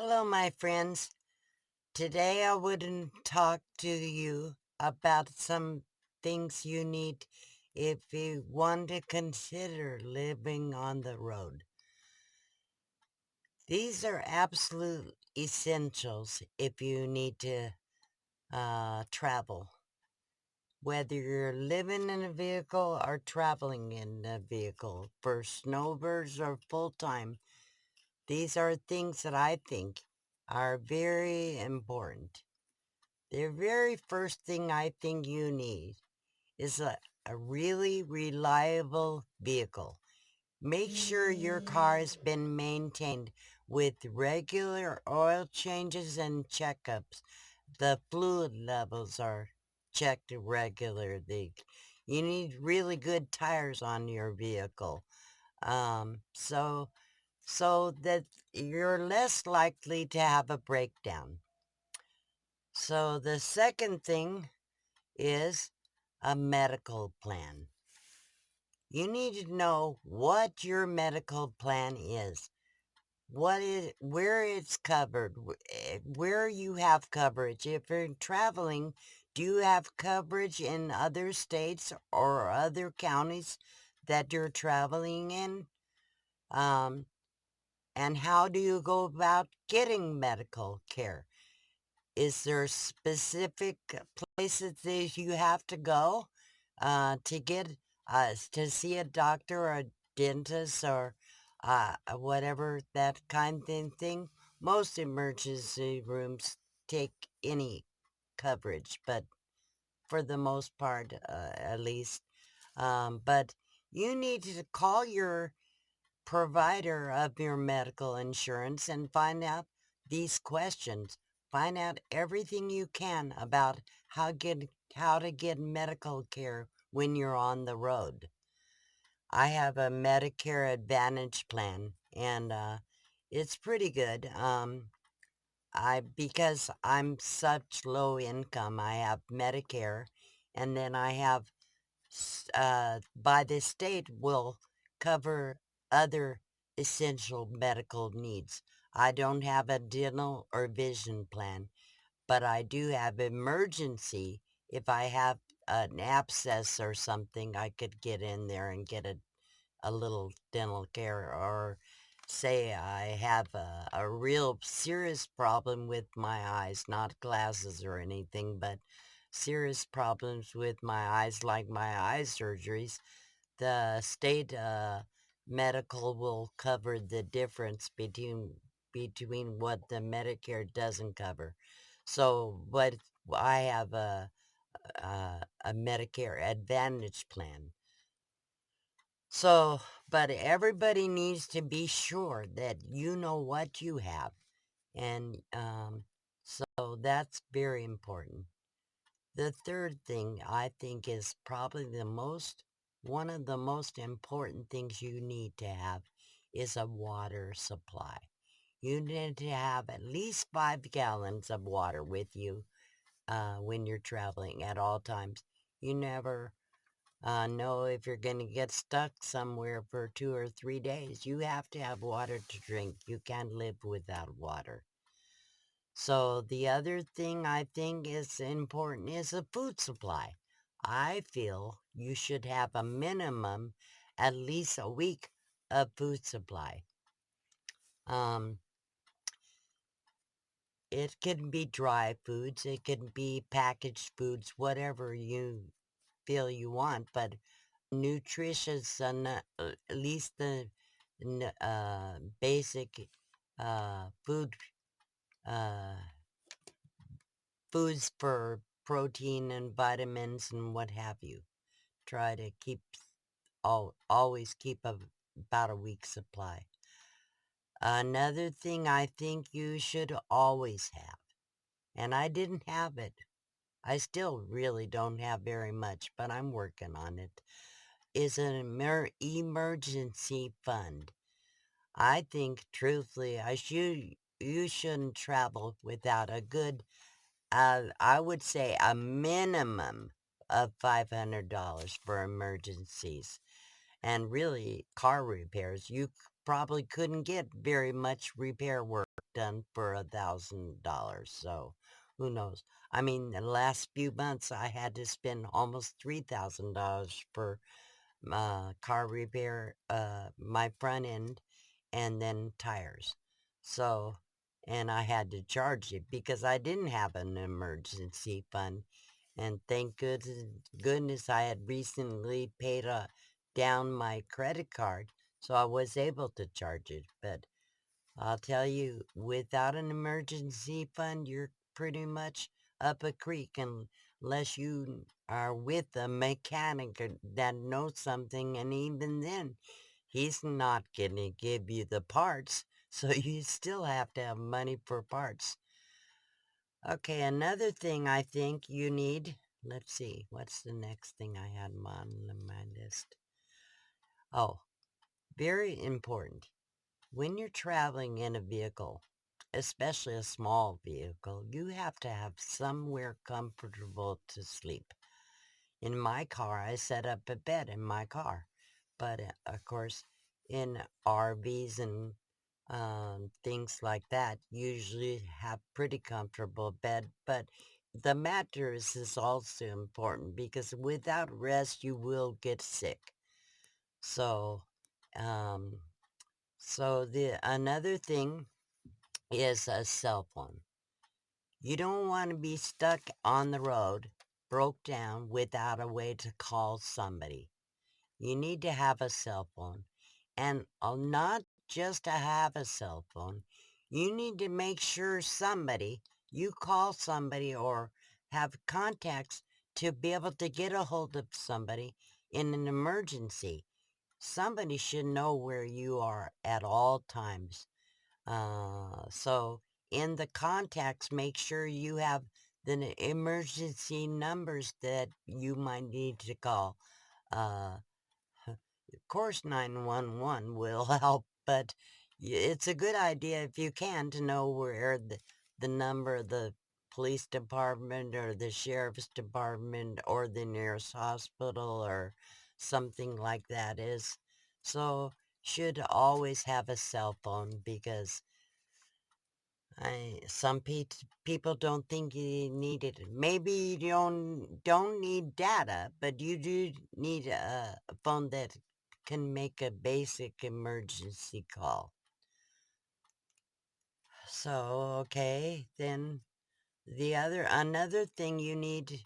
Hello, my friends. Today I would talk to you about some things you need if you want to consider living on the road. These are absolute essentials if you need to travel. Whether you're living in a vehicle or traveling in a vehicle for snowbirds or full time, these are things that I think are very important. The very first thing I think you need is a really reliable vehicle. Make sure your car has been maintained with regular oil changes and checkups. The fluid levels are checked regularly. You need really good tires on your vehicle. So that you're less likely to have a breakdown. So the second thing is a medical plan. You need to know what your medical plan is, where it's covered, where you have coverage. If you're traveling, do you have coverage in other states or other counties that you're traveling in? Um, and how do you go about getting medical care? Is there specific places that you have to go to get to see a doctor or a dentist or whatever that kind of thing? Most emergency rooms take any coverage, but for the most part, at least. But you need to call your provider of your medical insurance and find out these questions. Find out everything you can about how to get medical care when you're on the road. I have a Medicare Advantage plan, and it's pretty good. I because I'm such low income, I have Medicare, and then I have by the state will cover other essential medical needs. I don't have a dental or vision plan, but I do have emergency. If I have an abscess or something, I could get in there and get a little dental care, or say I have a real serious problem with my eyes, not glasses or anything, but serious problems with my eyes, like my eye surgeries. The state medical will cover the difference between what the Medicare doesn't cover. So, but I have a Medicare Advantage plan. So, but everybody needs to be sure that you know what you have. And so that's very important. The third thing I think is probably one of the most important things you need to have is a water supply. You need to have at least 5 gallons of water with you when you're traveling at all times. You never know if you're going to get stuck somewhere for 2 or 3 days. You have to have water to drink. You can't live without water. So the other thing I think is important is a food supply. I feel you should have a minimum at least a week of food supply. Um, it can be dry foods, it can be packaged foods, whatever you feel you want, but nutritious and at least the basic food uh, foods for protein and vitamins and what have you. Try to always keep about a week's supply. Another thing I think you should always have, and I didn't have it. I still really don't have very much, but I'm working on it, is an emergency fund. I think, truthfully, you shouldn't travel without a good, I would say a minimum of $500 for emergencies. And really, car repairs, probably couldn't get very much repair work done for $1,000. So who knows? I mean, the last few months I had to spend almost $3,000 for car repair, my front end, and then tires. So, and I had to charge it because I didn't have an emergency fund. And thank goodness I had recently paid down my credit card, so I was able to charge it. But I'll tell you, without an emergency fund, you're pretty much up a creek unless you are with a mechanic that knows something, and even then, he's not going to give you the parts, so you still have to have money for parts. Okay, another thing I think you need, let's see, what's the next thing I had on my list? Oh, very important. When you're traveling in a vehicle, especially a small vehicle, you have to have somewhere comfortable to sleep. In my car, I set up a bed in my car. But of course, in RVs and things like that, usually have pretty comfortable bed. But the mattress is also important because without rest, you will get sick. So, um, so the another thing is a cell phone. You don't want to be stuck on the road, broke down without a way to call somebody. You need to have a cell phone. And not just to have a cell phone, you need to make sure you call somebody or have contacts to be able to get a hold of somebody in an emergency. Somebody should know where you are at all times. So in the contacts, make sure you have the emergency numbers that you might need to call. Uh, of course, 911 will help, but it's a good idea if you can to know where the number of the police department or the sheriff's department or the nearest hospital or something like that is. So, should always have a cell phone because some people don't think you need it. Maybe you don't need data, but you do need a phone that can make a basic emergency call. So, okay, then another thing you need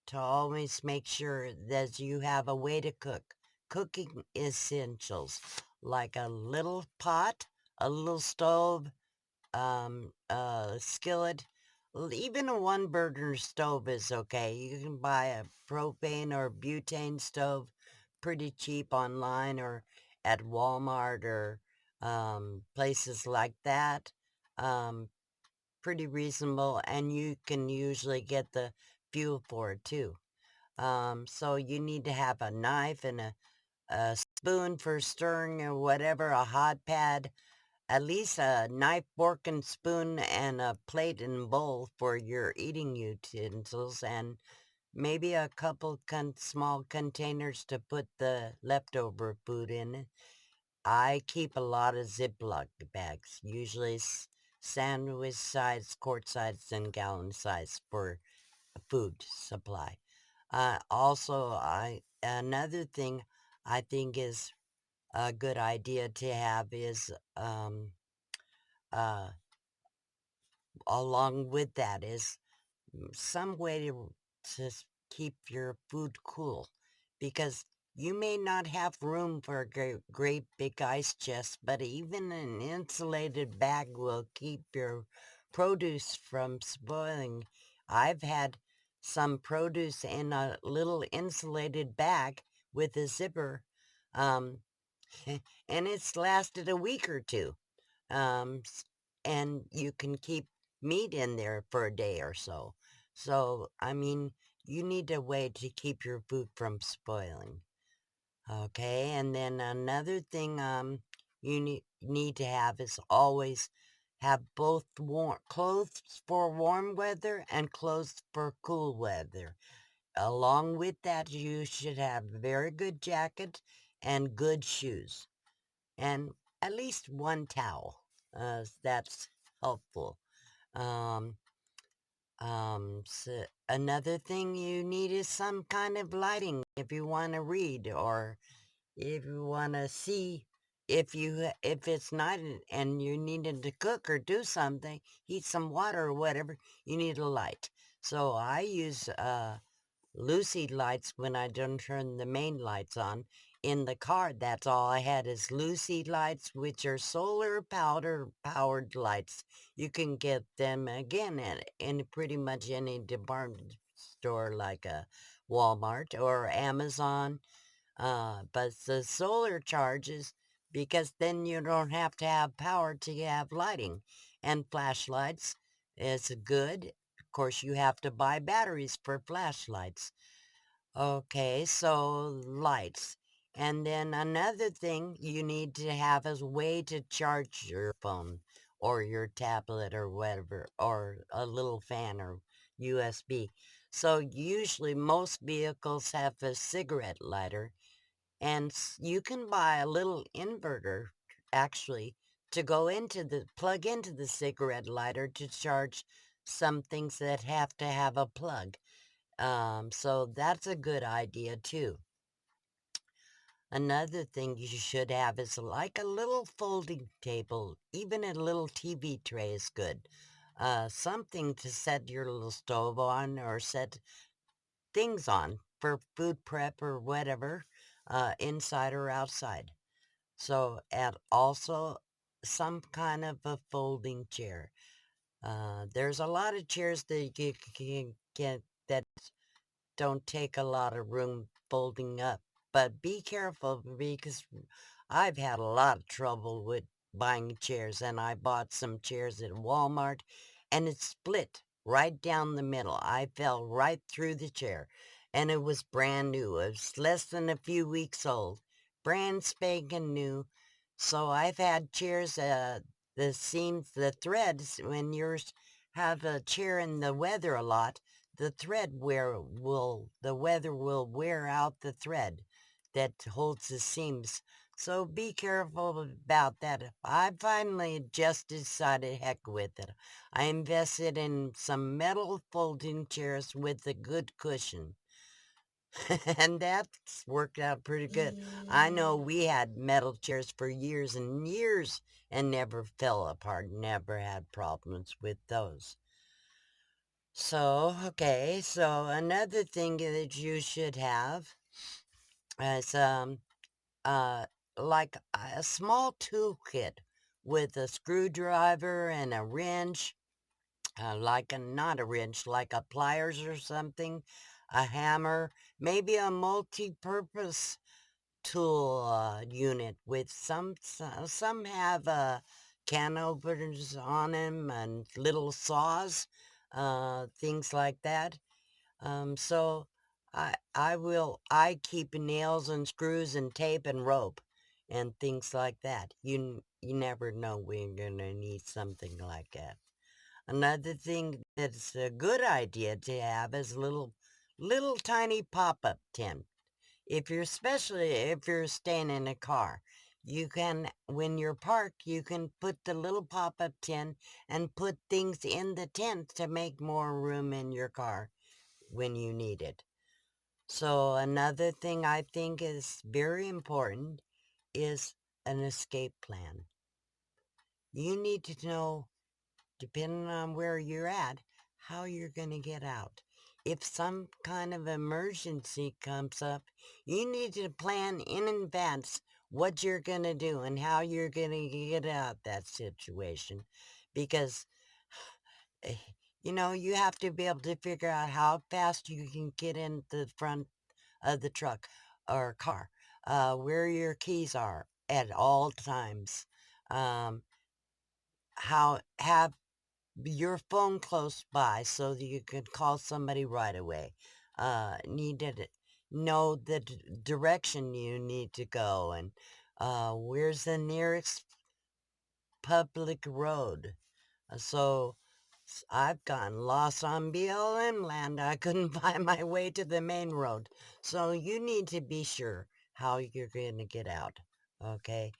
to always make sure that you have a way to cook. Cooking essentials like a little pot, a little stove, skillet. Even a one burner stove is okay. You can buy a propane or butane stove pretty cheap online or at Walmart or places like that. Um, Pretty reasonable, and you can usually get the fuel for it too. So you need to have a knife and a spoon for stirring or whatever, a hot pad, at least a knife, fork, and spoon, and a plate and bowl for your eating utensils, and maybe a couple small containers to put the leftover food in. I keep a lot of Ziploc bags, usually sandwich size, quart size, and gallon size for food supply. Also, another thing I think is a good idea to have is uh, along with that is some way to keep your food cool because you may not have room for a great big ice chest, but even an insulated bag will keep your produce from spoiling. I've had some produce in a little insulated bag with a zipper, um, and it's lasted a week or two. And you can keep meat in there for a day or so. So, I mean, you need a way to keep your food from spoiling. Okay, and then another thing you need to have is always have both clothes for warm weather and clothes for cool weather. Along with that, you should have a very good jacket and good shoes. And at least one towel. That's helpful. Um, so another thing you need is some kind of lighting if you want to read, or if you want to see. If it's night and you needed to cook or do something, heat some water or whatever, you need a light. So I use Lucy lights when I don't turn the main lights on. In the car, that's all I had is Lucy lights, which are solar powder powered lights. You can get them again in pretty much any department store like a Walmart or Amazon. But the solar charges, because then you don't have to have power to have lighting. And flashlights is good. Of course, you have to buy batteries for flashlights. Okay, so lights. And then another thing you need to have is a way to charge your phone or your tablet or whatever, or a little fan or USB. So usually most vehicles have a cigarette lighter, and you can buy a little inverter actually to plug into the cigarette lighter to charge some things that have to have a plug. So that's a good idea too. Another thing you should have is like a little folding table. Even a little TV tray is good. Something to set your little stove on or set things on for food prep or whatever, inside or outside. So, and also some kind of a folding chair. There's a lot of chairs that you can get that don't take a lot of room folding up. But be careful, because I've had a lot of trouble with buying chairs, and I bought some chairs at Walmart, and it split right down the middle. I fell right through the chair, and it was brand new. It was less than a few weeks old, brand spanking new. So I've had chairs, the seams, the threads, when yours have a chair in the weather a lot, the weather will wear out the thread that holds the seams. So be careful about that. I finally just decided, heck with it. I invested in some metal folding chairs with a good cushion. And that's worked out pretty good. I know we had metal chairs for years and years and never fell apart, never had problems with those. So, okay, so another thing that you should have is uh like a small toolkit with a screwdriver and a wrench, like a not a wrench, like a pliers or something, a hammer, maybe a multi-purpose tool unit with some have can openers on them and little saws, things like that. So I keep nails and screws and tape and rope and things like that. You never know when you're gonna need something like that. Another thing that's a good idea to have is a little tiny pop-up tent. Especially if you're staying in a car, you can, when you're parked, you can put the little pop-up tent and put things in the tent to make more room in your car when you need it. So another thing I think is very important is an escape plan. You need to know, depending on where you're at, how you're going to get out. If some kind of emergency comes up, you need to plan in advance what you're going to do and how you're going to get out that situation. Because, eh, you have to be able to figure out how fast you can get in the front of the truck or car, where your keys are at all times, um, how have your phone close by so that you can call somebody right away. Need to know the direction you need to go, and where's the nearest public road. So I've gotten lost on BLM land. I couldn't find my way to the main road. So you need to be sure how you're going to get out. Okay.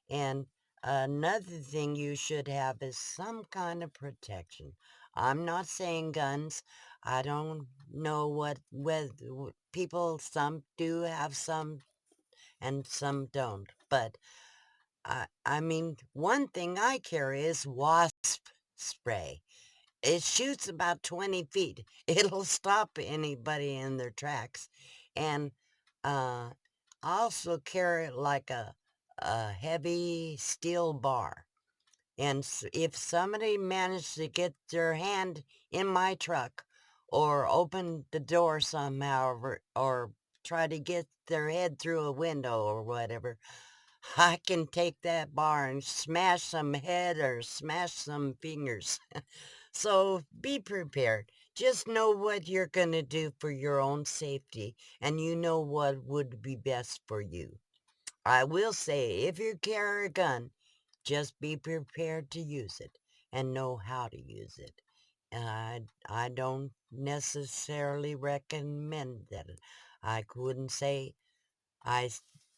And Another thing you should have is some kind of protection. I'm not saying guns. I don't know whether people, some do have some and some don't. But I mean, one thing I carry is wasp spray. It shoots about 20 feet. It'll stop anybody in their tracks. And I also carry like a heavy steel bar. And if somebody managed to get their hand in my truck or open the door somehow or try to get their head through a window or whatever, I can take that bar and smash some head or smash some fingers. So be prepared. Just know what you're going to do for your own safety, and you know what would be best for you. I will say, if you carry a gun, just be prepared to use it and know how to use it. I don't necessarily recommend that. I wouldn't say I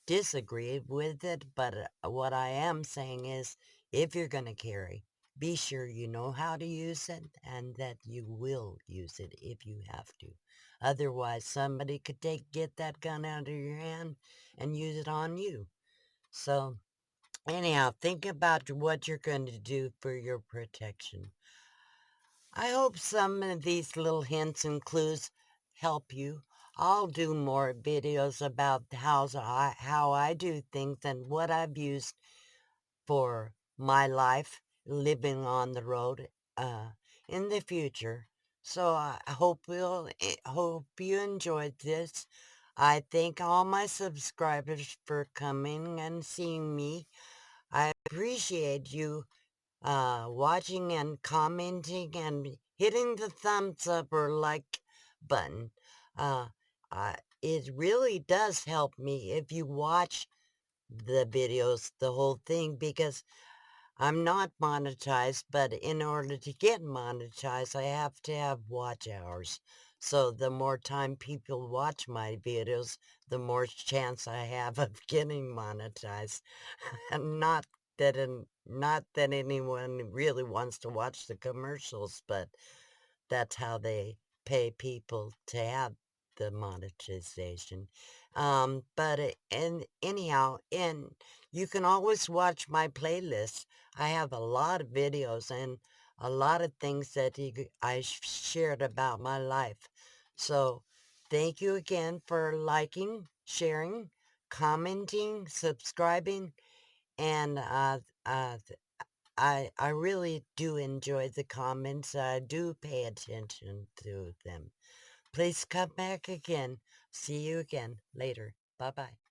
disagree with it, but what I am saying is if you're going to carry, be sure you know how to use it and that you will use it if you have to. Otherwise, somebody could get that gun out of your hand and use it on you. So, anyhow, think about what you're going to do for your protection. I hope some of these little hints and clues help you. I'll do more videos about how I do things and what I've used for my life living on the road uh, in the future. So I hope you enjoyed this. I thank all my subscribers for coming and seeing me. I appreciate you watching and commenting and hitting the thumbs up or like button. Uh, it really does help me if you watch the videos, the whole thing, because I'm not monetized, but in order to get monetized, I have to have watch hours. So the more time people watch my videos, the more chance I have of getting monetized. And not that anyone really wants to watch the commercials, but that's how they pay people to have the monetization. And anyhow, and you can always watch my playlist. I have a lot of videos and a lot of things that I shared about my life. So thank you again for liking, sharing, commenting, subscribing, and I really do enjoy the comments. I do pay attention to them. Please come back again. See you again later. Bye-bye.